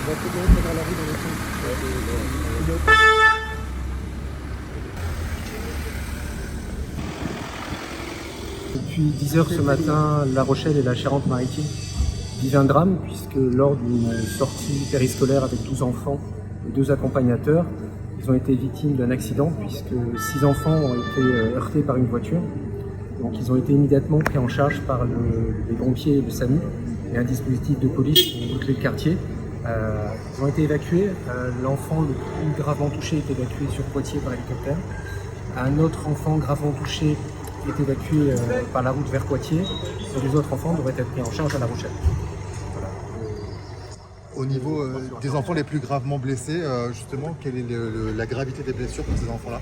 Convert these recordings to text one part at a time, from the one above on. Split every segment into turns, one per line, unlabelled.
Depuis 10 heures ce matin, La Rochelle et la Charente-Maritime vivent un drame puisque lors d'une sortie périscolaire avec 12 enfants et 2 accompagnateurs, ils ont été victimes d'un accident puisque 6 enfants ont été heurtés par une voiture. Donc ils ont été immédiatement pris en charge par les pompiers et le SAMU et un dispositif de police pour boucler le quartier. Ils ont été évacués. L'enfant le plus gravement touché est évacué sur Poitiers par hélicoptère. Un autre enfant gravement touché est évacué par la route vers Poitiers et les autres enfants devraient être pris en charge à La Rochelle. Voilà.
Au niveau des enfants les plus gravement blessés, justement, quelle est la gravité des blessures pour ces enfants-là?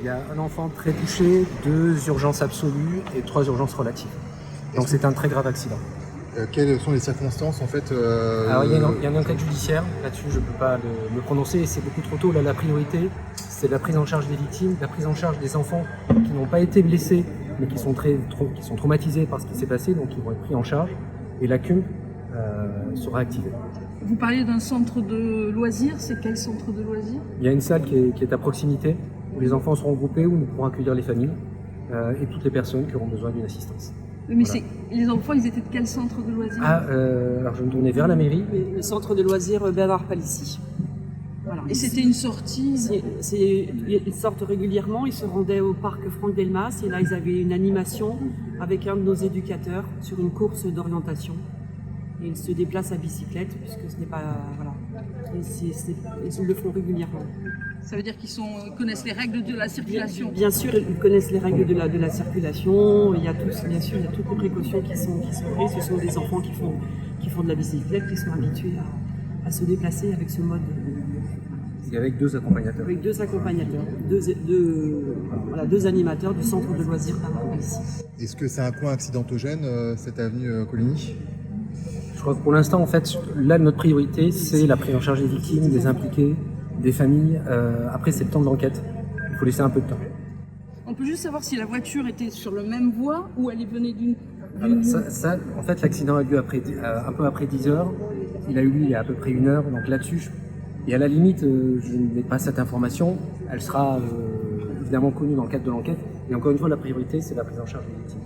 Il y a un enfant très touché, 2 urgences absolues et 3 urgences relatives. Donc c'est un très grave accident.
Quelles sont les circonstances en fait
Alors il y a une enquête judiciaire, là-dessus je ne peux pas me prononcer et c'est beaucoup trop tôt. Là, la priorité, c'est la prise en charge des victimes, la prise en charge des enfants qui n'ont pas été blessés mais qui sont traumatisés par ce qui s'est passé, donc ils vont être pris en charge et la CUMP sera activée.
Vous parliez d'un centre de loisirs, c'est quel centre de loisirs?
Il y a une salle qui est à proximité où les enfants seront groupés, où nous pourrons accueillir les familles et toutes les personnes qui auront besoin d'une assistance.
Mais voilà. Les enfants, ils étaient de quel centre de loisirs?
Alors je vais me tourner vers la mairie.
Le centre de loisirs Bernard-Palissy.
Voilà. Et c'était une sortie?
Ils sortent régulièrement, ils se rendaient au parc Franck Delmas et là ils avaient une animation avec un de nos éducateurs sur une course d'orientation. Et ils se déplacent à bicyclette puisque ce n'est pas... Voilà. Ils le font régulièrement.
Ça veut dire qu'ils connaissent les règles de la circulation?
Bien sûr, ils connaissent les règles de la circulation. Il y a bien sûr, il y a toutes les précautions qui sont prises. Ce sont des enfants qui font de la bicyclette, qui sont habitués à se déplacer avec ce mode.
Et avec 2 accompagnateurs.
Avec 2 accompagnateurs, 2 animateurs du centre de loisirs Bernard-Palissy.
Est-ce que c'est un coin accidentogène, cette avenue Coligny?
Je crois que pour l'instant, en fait, là, notre priorité, c'est la prise en charge des victimes, des impliqués, des familles. Après, c'est le temps de l'enquête. Il faut laisser un peu de temps.
On peut juste savoir si la voiture était sur le même voie ou elle venait d'une...
Ça, en fait, l'accident a eu lieu un peu après 10 heures. Il a eu lieu il y a à peu près 1 heure. Donc là-dessus, et à la limite, je n'ai pas cette information. Elle sera évidemment connue dans le cadre de l'enquête. Et encore une fois, la priorité, c'est la prise en charge des victimes.